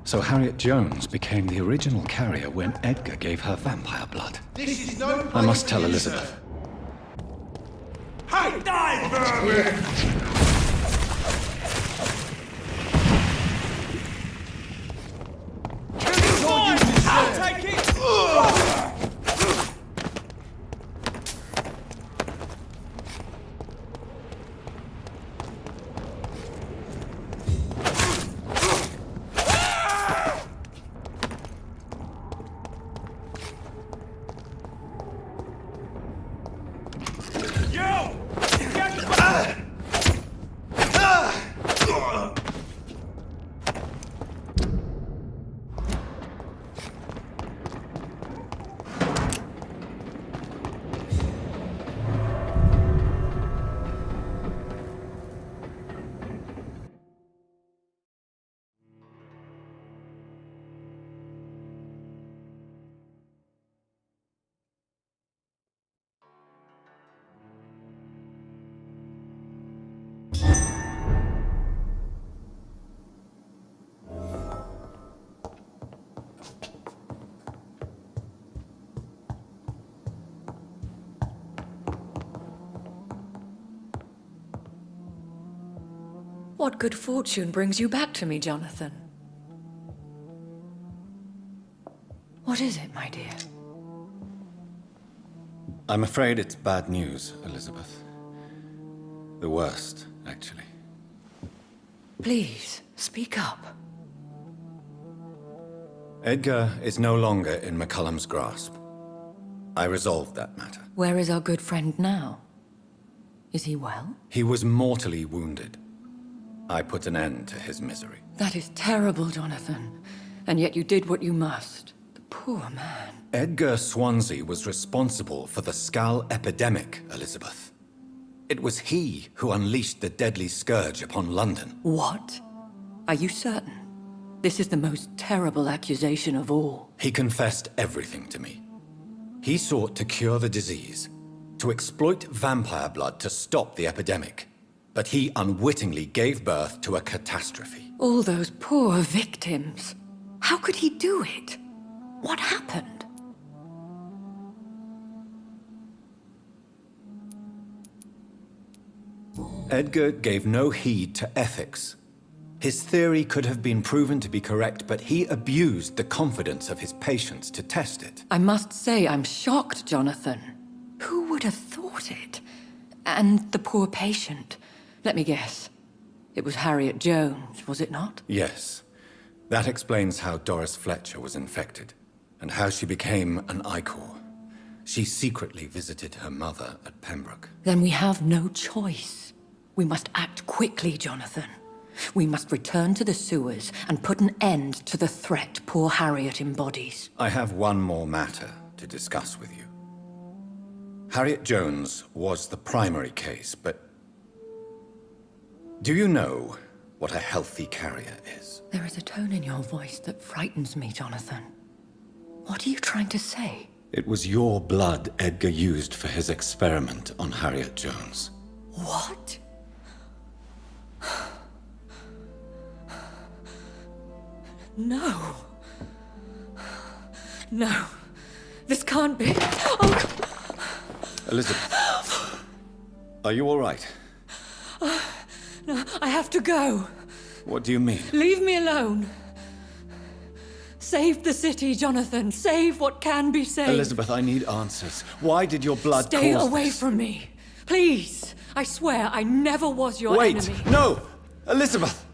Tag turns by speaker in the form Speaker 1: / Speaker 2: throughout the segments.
Speaker 1: So Harriet Jones became the original carrier when Edgar gave her vampire blood.
Speaker 2: This is no place
Speaker 1: I must tell
Speaker 2: for you,
Speaker 1: Elizabeth.
Speaker 2: sir. Hey, die, vermin! I'll take it!
Speaker 3: What good fortune brings you back to me, Jonathan? What is it, my dear?
Speaker 1: I'm afraid it's bad news, Elizabeth. The worst, actually.
Speaker 3: Please, speak up.
Speaker 1: Edgar is no longer in McCullum's grasp. I resolved that matter.
Speaker 3: Where is our good friend now? Is he well?
Speaker 1: He was mortally wounded. I put an end to his misery.
Speaker 3: That is terrible, Jonathan. And yet you did what you must. The poor man.
Speaker 1: Edgar Swansea was responsible for the Skal epidemic, Elizabeth. It was he who unleashed the deadly scourge upon London.
Speaker 3: What? Are you certain? This is the most terrible accusation of all.
Speaker 1: He confessed everything to me. He sought to cure the disease, to exploit vampire blood to stop the epidemic. But he unwittingly gave birth to a catastrophe.
Speaker 3: All those poor victims. How could he do it? What happened?
Speaker 1: Edgar gave no heed to ethics. His theory could have been proven to be correct, but he abused the confidence of his patients to test it.
Speaker 3: I must say I'm shocked, Jonathan. Who would have thought it? And the poor patient. Let me guess. It was Harriet Jones, was it not?
Speaker 1: Yes. That explains how Doris Fletcher was infected, and how she became an Ichor. She secretly visited her mother at Pembroke.
Speaker 3: Then we have no choice. We must act quickly, Jonathan. We must return to the sewers and put an end to the threat poor Harriet embodies.
Speaker 1: I have one more matter to discuss with you. Harriet Jones was the primary case, but do you know what a healthy carrier is?
Speaker 3: There is a tone in your voice that frightens me, Jonathan. What are you trying to say?
Speaker 1: It was your blood Edgar used for his experiment on Harriet Jones.
Speaker 3: What? No. No. This can't be. Oh.
Speaker 1: Elizabeth, are you all right?
Speaker 3: No, I have to go.
Speaker 1: What do you mean?
Speaker 3: Leave me alone. Save the city, Jonathan. Save what can be saved.
Speaker 1: Elizabeth, I need answers. Why did your blood
Speaker 3: Stay
Speaker 1: cause
Speaker 3: away
Speaker 1: this?
Speaker 3: from me. Please. I swear I never was your enemy.
Speaker 1: Wait! No! Elizabeth!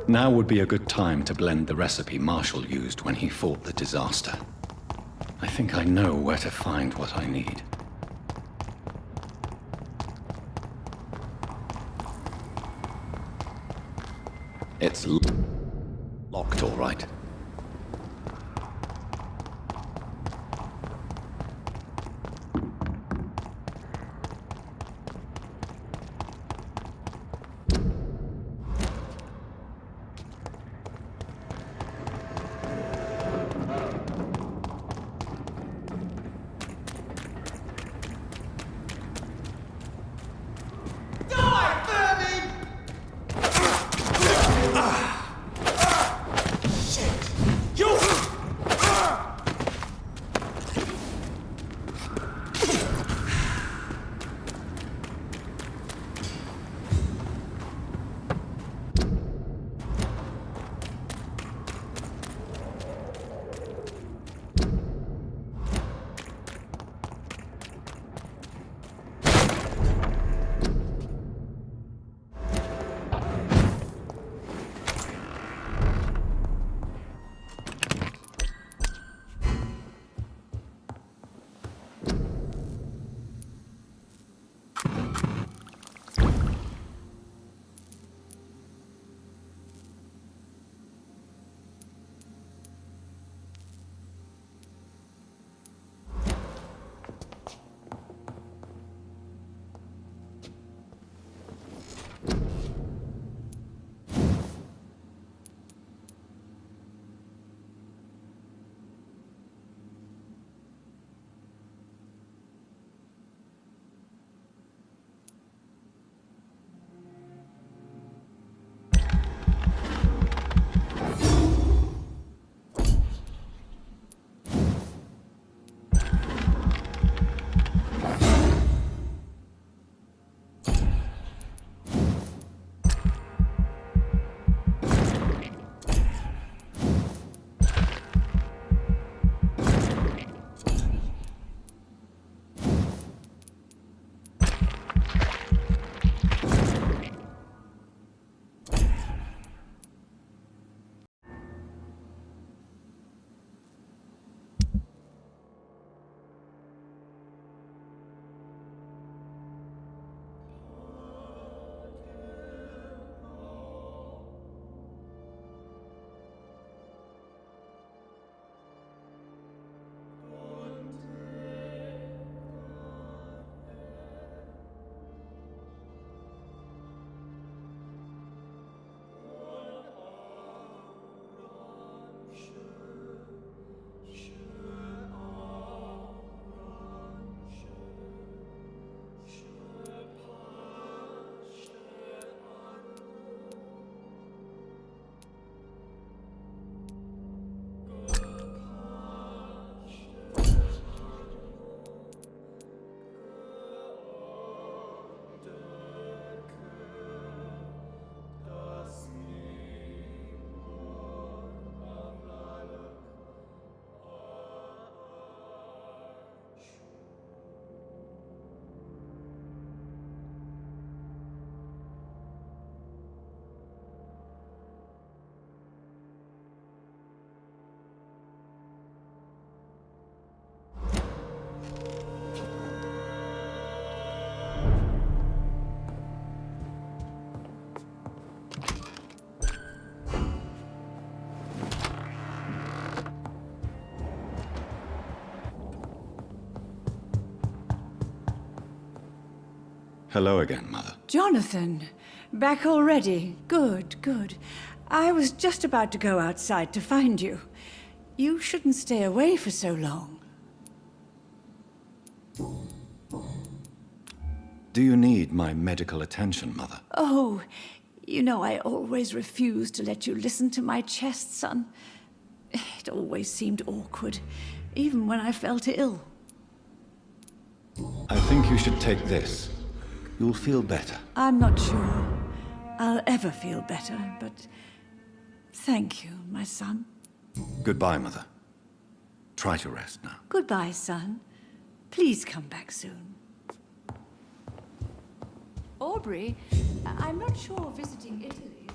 Speaker 1: Now would be a good time to blend the recipe Marshall used when he fought the disaster. I think I know where to find what I need. It's locked, all right. Hello again, Mother.
Speaker 4: Jonathan, back already? Good, good. I was just about to go outside to find you. You shouldn't stay away for so long.
Speaker 1: Do you need my medical attention, Mother?
Speaker 4: Oh, you know I always refused to let you listen to my chest, son. It always seemed awkward, even when I felt ill.
Speaker 1: I think you should take this. You'll feel better.
Speaker 4: I'm not sure I'll ever feel better, but thank you, my son.
Speaker 1: Goodbye, Mother. Try to rest now.
Speaker 4: Goodbye, son. Please come back soon. Aubrey, I'm not sure visiting Italy.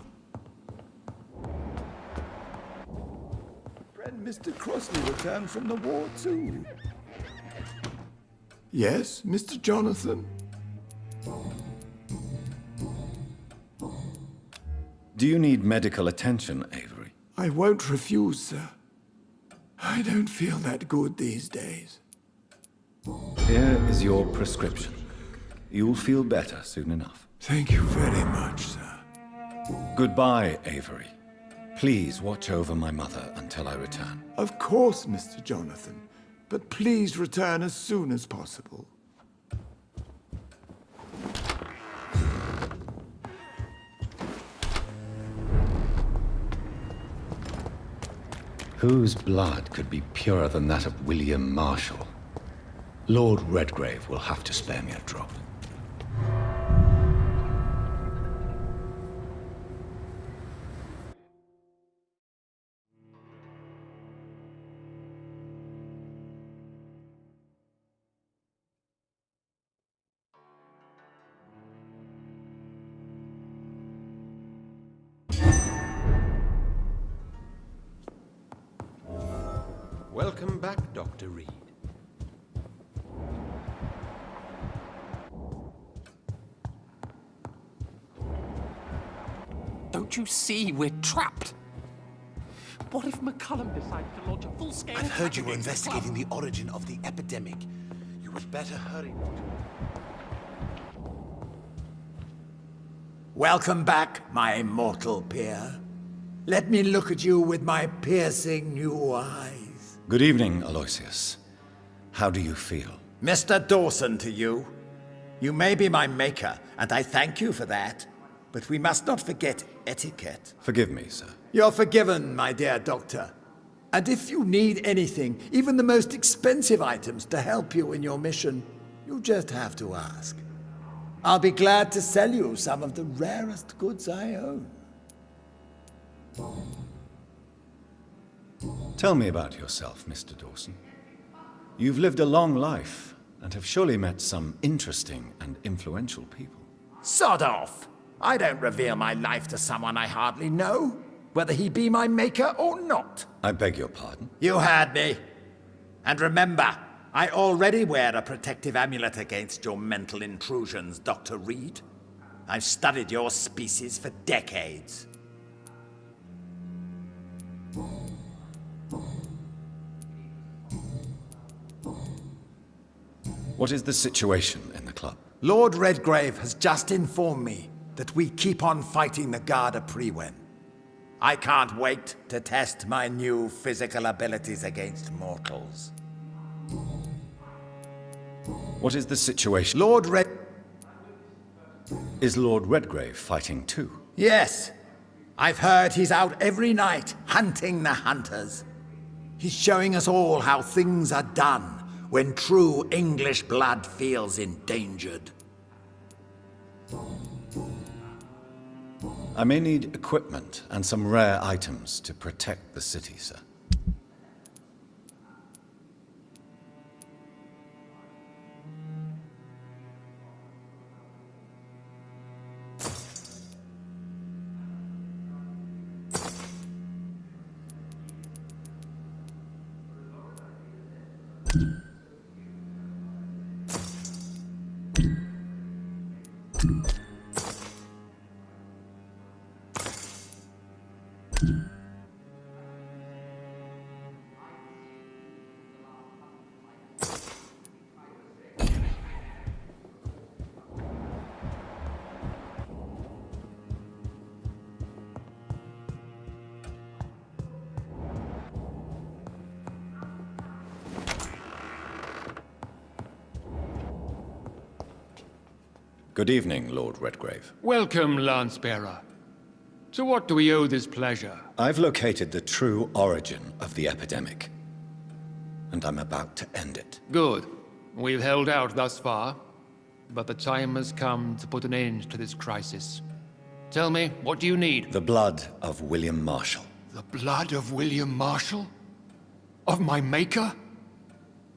Speaker 5: friend Mr. Crossley returned from the war too. Yes, Mr. Jonathan?
Speaker 1: Do you need medical attention, Avery?
Speaker 5: I won't refuse, sir. I don't feel that good these days.
Speaker 1: Here is your prescription. You'll feel better soon enough.
Speaker 5: Thank you very much, sir.
Speaker 1: Goodbye, Avery. Please watch over my mother until I return.
Speaker 5: Of course, Mr. Jonathan. But please return as soon as possible.
Speaker 1: Whose blood could be purer than that of William Marshall? Lord Redgrave will have to spare me a drop.
Speaker 6: Welcome back, Dr. Reed.
Speaker 7: Don't you see we're trapped? What if McCullum decides to launch a full-scale...
Speaker 8: I've heard you were investigating the origin of the epidemic. You had better hurry.
Speaker 9: Welcome back, my mortal peer. Let me look at you with my piercing new eyes.
Speaker 1: Good evening, Aloysius. How do you feel?
Speaker 9: Mr. Dawson to you. You may be my maker, and I thank you for that. But we must not forget etiquette.
Speaker 1: Forgive me, sir.
Speaker 9: You're forgiven, my dear doctor. And if you need anything, even the most expensive items to help you in your mission, you just have to ask. I'll be glad to sell you some of the rarest goods I own.
Speaker 1: Tell me about yourself, Mr. Dawson. You've lived a long life and have surely met some interesting and influential people.
Speaker 9: Sod off! I don't reveal my life to someone I hardly know, whether he be my maker or not.
Speaker 1: I beg your pardon?
Speaker 9: You heard me. And remember, I already wear a protective amulet against your mental intrusions, Dr. Reed. I've studied your species for decades.
Speaker 1: What is the situation in the club?
Speaker 9: Lord Redgrave has just informed me that we keep on fighting the Garda Prewen. I can't wait to test my new physical abilities against mortals.
Speaker 1: What is the situation? Is Lord Redgrave fighting too?
Speaker 9: Yes. I've heard he's out every night hunting the hunters. He's showing us all how things are done when true English blood feels endangered.
Speaker 1: I may need equipment and some rare items to protect the city, sir. Good evening, Lord Redgrave.
Speaker 10: Welcome, Lance-Bearer. To what do we owe this pleasure?
Speaker 1: I've located the true origin of the epidemic, and I'm about to end it.
Speaker 10: Good. We've held out thus far, but the time has come to put an end to this crisis. Tell me, what do you need?
Speaker 1: The blood of William Marshall.
Speaker 10: The blood of William Marshall? Of my maker?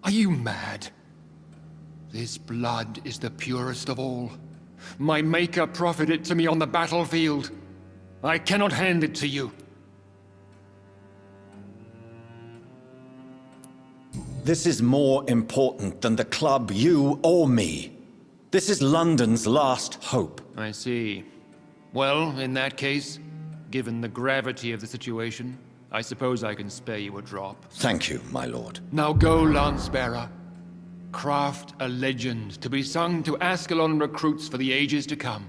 Speaker 10: Are you mad? This blood is the purest of all. My maker proffered it to me on the battlefield. I cannot hand it to you.
Speaker 1: This is more important than the club, you, or me. This is London's last hope.
Speaker 10: I see. Well, in that case, given the gravity of the situation, I suppose I can spare you a drop.
Speaker 1: Thank you, my lord.
Speaker 10: Now go, Lance-bearer. Craft a legend to be sung to Ascalon recruits for the ages to come.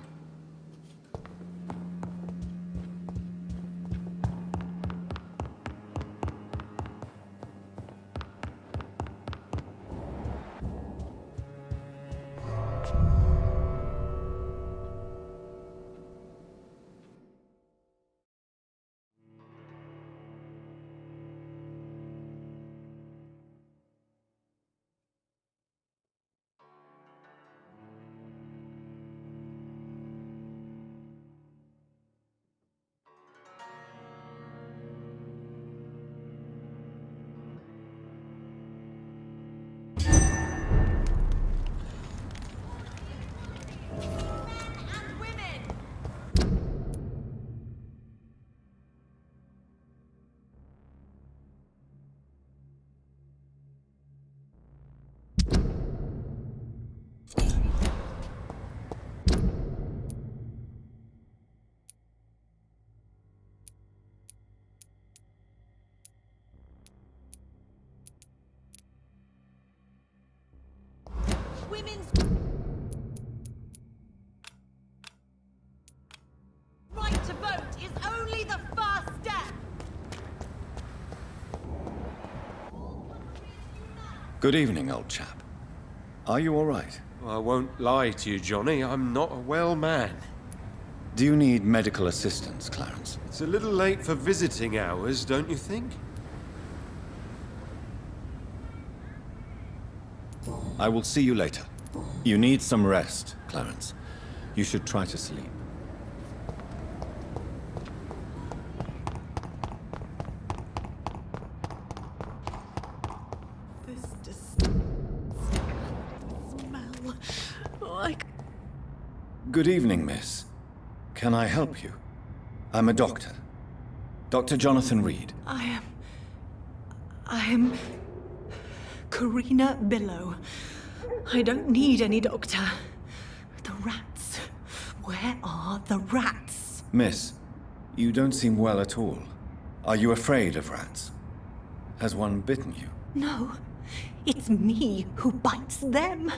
Speaker 11: Women's right to vote is only the first step.
Speaker 1: Good evening, old chap. Are you all right?
Speaker 6: I won't lie to you, Johnny. I'm not a well man.
Speaker 1: Do you need medical assistance, Clarence?
Speaker 6: It's a little late for visiting hours, don't you think?
Speaker 1: I will see you later. You need some rest, Clarence. You should try to sleep.
Speaker 11: This smell like...
Speaker 1: Good evening, miss. Can I help you? I'm a doctor. Dr. Jonathan Reed.
Speaker 11: I am Karina Billow. I don't need any doctor. The rats. Where are the rats?
Speaker 1: Miss, you don't seem well at all. Are you afraid of rats? Has one bitten you?
Speaker 11: No, it's me who bites them.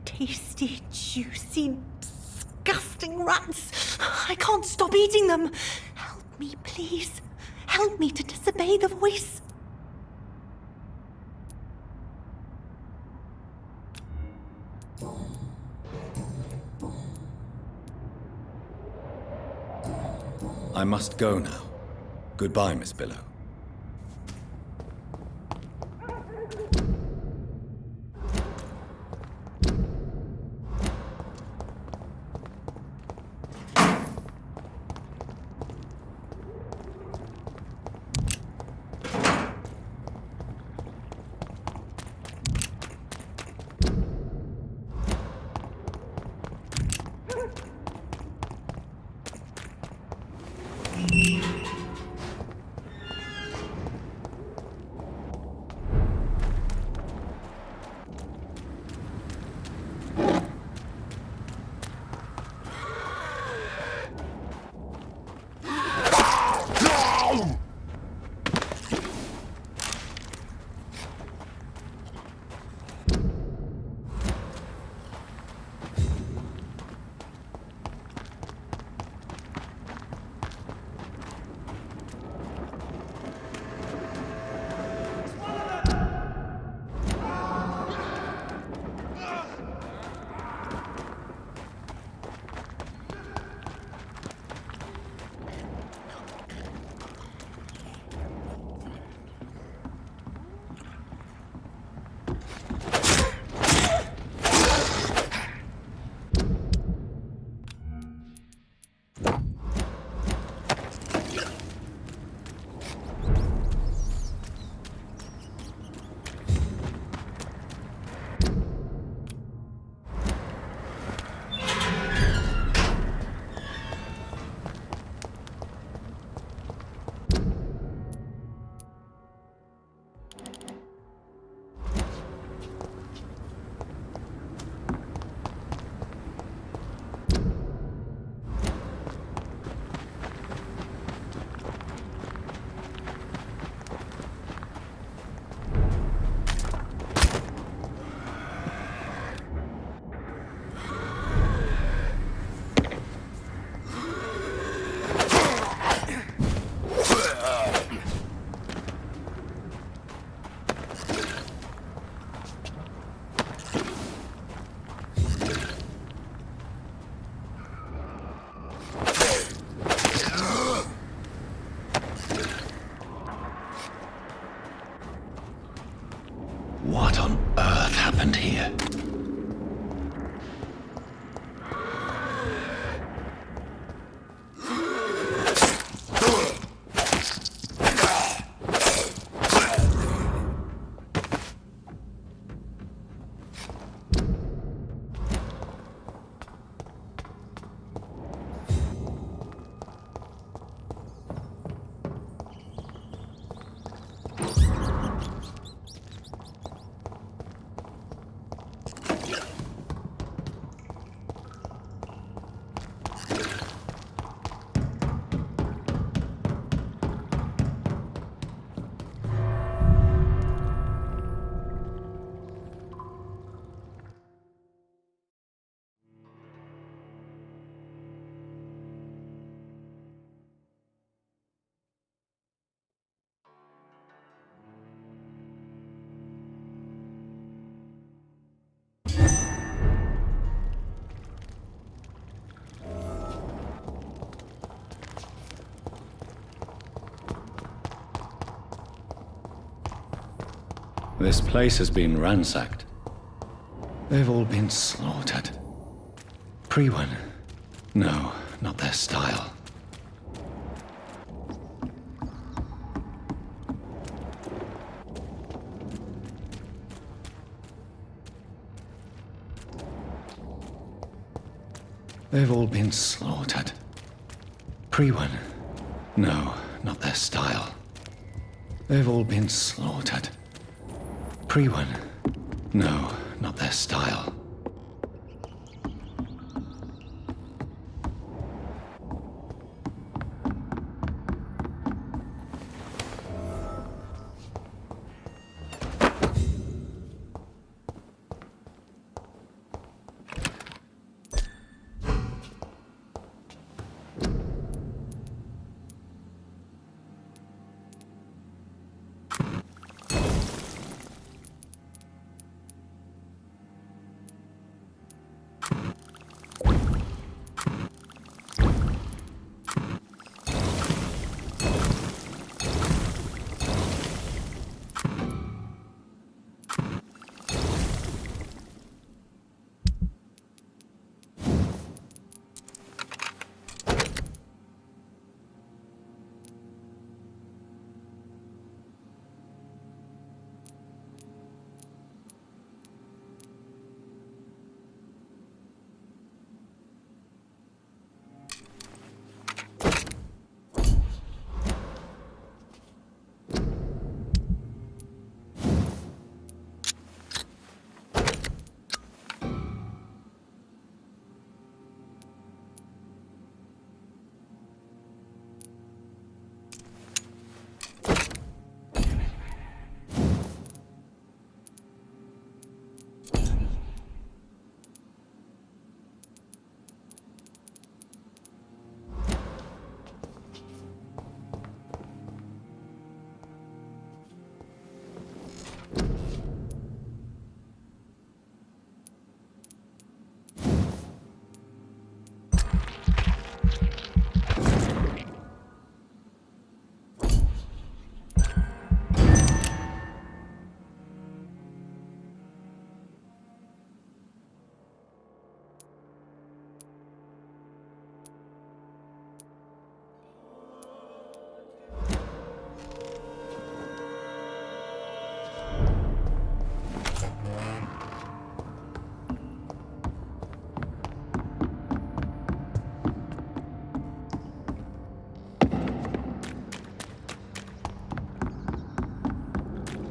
Speaker 11: Tasty, juicy, disgusting rats. I can't stop eating them. Help me, please. Help me to disobey the voice.
Speaker 1: I must go now. Goodbye, Miss Billow. This place has been ransacked. They've all been slaughtered. Pre-one? No, not their style. They've all been slaughtered. Pre-one? No, not their style. They've all been slaughtered. Pre-one? No, not their style.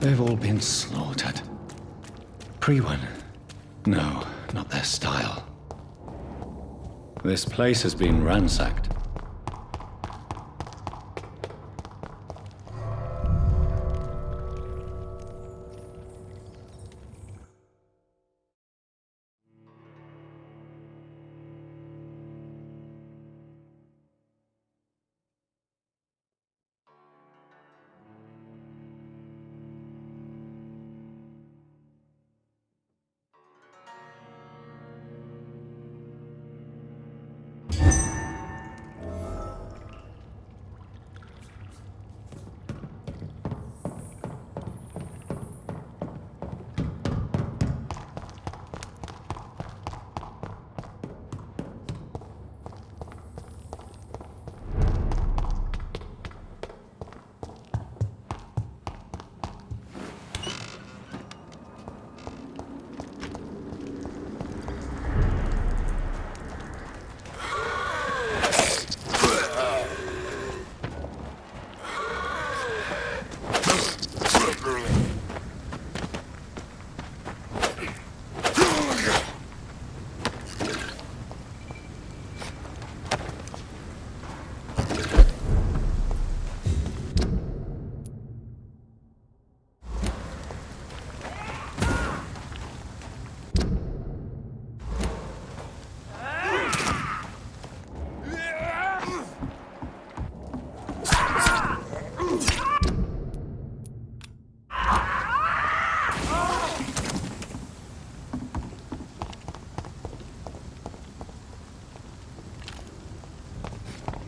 Speaker 1: They've all been slaughtered. Pre-one? No, not their style. This place has been ransacked.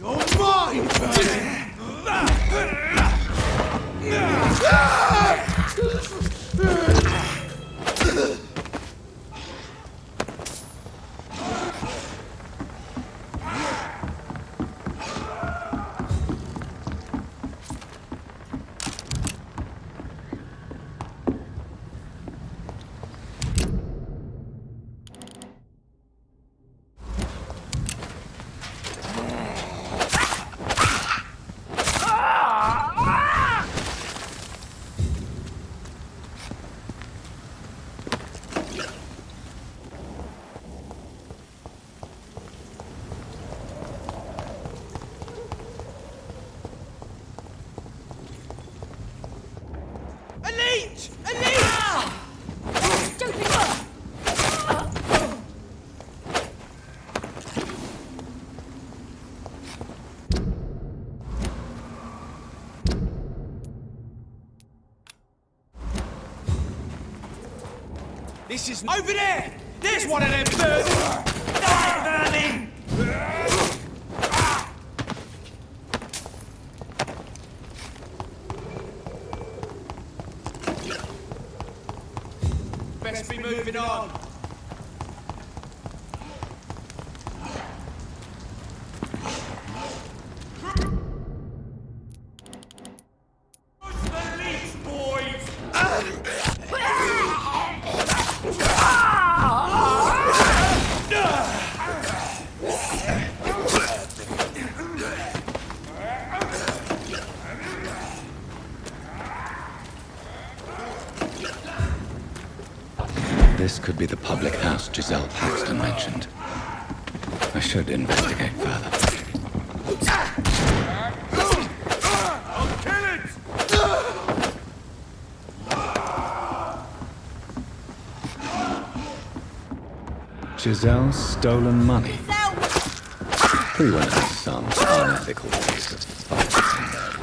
Speaker 2: You're mine! leech! A leech!
Speaker 3: Stupid!
Speaker 2: This is over there! There's one of them birds! Die, vermin! Best be moving on. Push the leech, boys!
Speaker 1: This could be the public house Giselle Paxton mentioned. I should investigate further.
Speaker 2: I'll kill it!
Speaker 1: Giselle's stolen money. Everyone has some unethical ways of finding their way.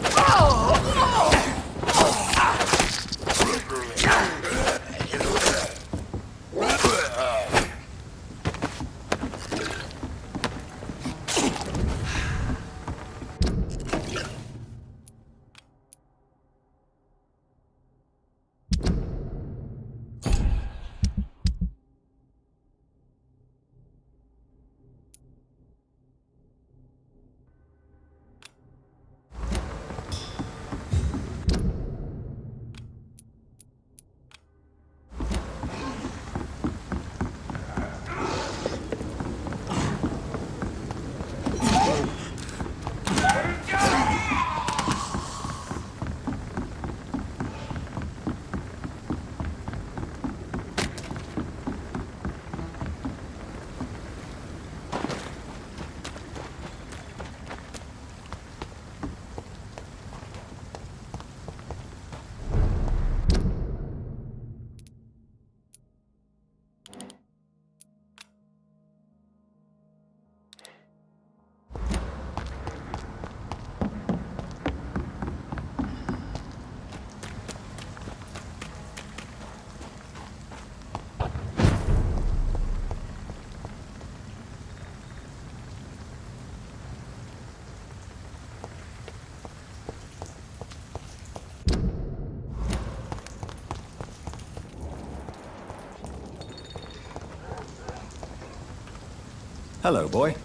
Speaker 1: Hello, boy.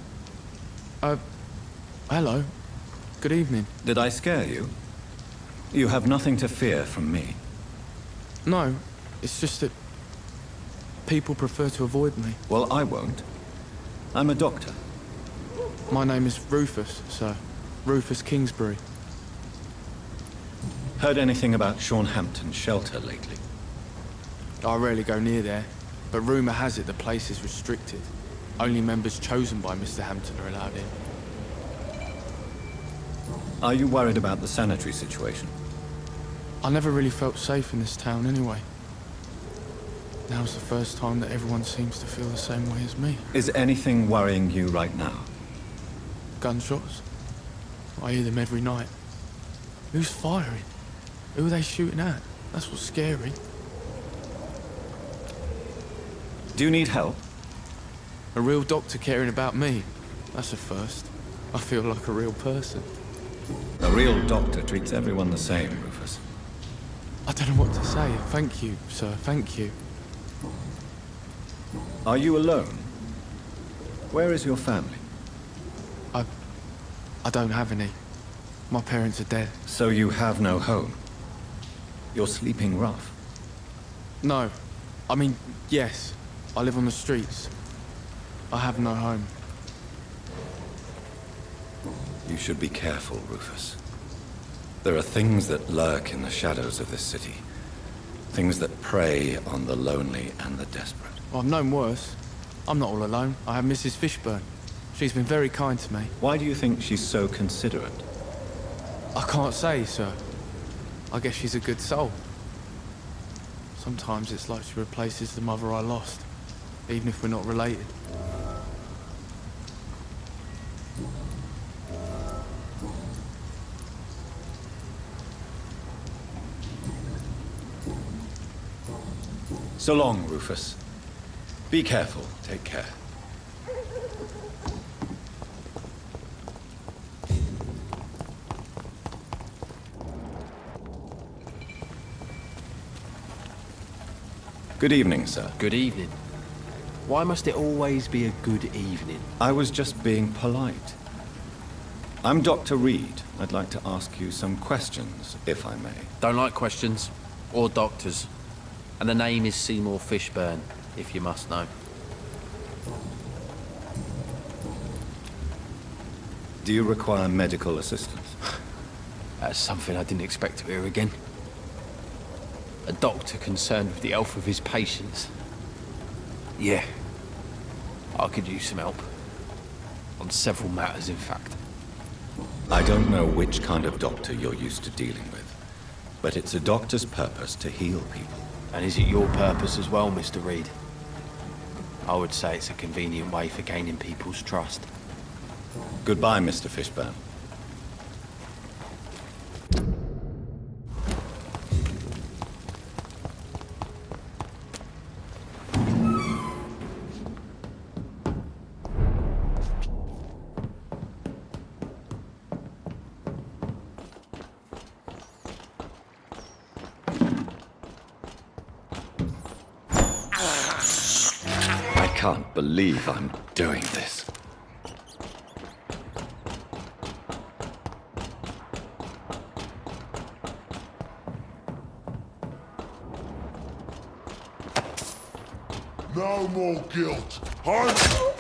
Speaker 12: Hello. Good evening.
Speaker 1: Did I scare you? You have nothing to fear from me.
Speaker 12: No, it's just that people prefer to avoid me.
Speaker 1: Well, I won't. I'm a doctor.
Speaker 12: My name is Rufus, sir. Rufus Kingsbury.
Speaker 1: Heard anything about Sean Hampton's shelter lately?
Speaker 12: I rarely go near there, but rumour has it the place is restricted. Only members chosen by Mr. Hampton are allowed in.
Speaker 1: Are you worried about the sanitary situation?
Speaker 12: I never really felt safe in this town anyway. Now's the first time that everyone seems to feel the same way as me.
Speaker 1: Is anything worrying you right now?
Speaker 12: Gunshots? I hear them every night. Who's firing? Who are they shooting at? That's what's scary.
Speaker 1: Do you need help?
Speaker 12: A real doctor caring about me. That's a first. I feel like a real person.
Speaker 1: A real doctor treats everyone the same, Rufus.
Speaker 12: I don't know what to say. Thank you, sir. Thank you.
Speaker 1: Are you alone? Where is your family?
Speaker 12: I don't have any. My parents are dead.
Speaker 1: So you have no home? You're sleeping rough?
Speaker 12: No. I mean, yes. I live on the streets. I have no home.
Speaker 1: You should be careful, Rufus. There are things that lurk in the shadows of this city. Things that prey on the lonely and the desperate.
Speaker 12: Well, I've known worse. I'm not all alone. I have Mrs. Fishburne. She's been very kind to me.
Speaker 1: Why do you think she's so considerate?
Speaker 12: I can't say, sir. I guess she's a good soul. Sometimes it's like she replaces the mother I lost, even if we're not related.
Speaker 1: So long, Rufus. Be careful. Take care. Good evening, sir.
Speaker 7: Good evening. Why must it always be a good evening?
Speaker 1: I was just being polite. I'm Dr. Reed. I'd like to ask you some questions, if I may.
Speaker 7: Don't like questions. Or doctors. And the name is Seymour Fishburne, if you must know.
Speaker 1: Do you require medical assistance?
Speaker 7: That's something I didn't expect to hear again. A doctor concerned with the health of his patients. Yeah. I could use some help. On several matters, in fact.
Speaker 1: I don't know which kind of doctor you're used to dealing with, but it's a doctor's purpose to heal people.
Speaker 7: And is it your purpose as well, Mr. Reed? I would say it's a convenient way for gaining people's trust.
Speaker 1: Goodbye, Mr. Fishburne. I can't believe I'm doing this.
Speaker 13: No more guilt. I'm...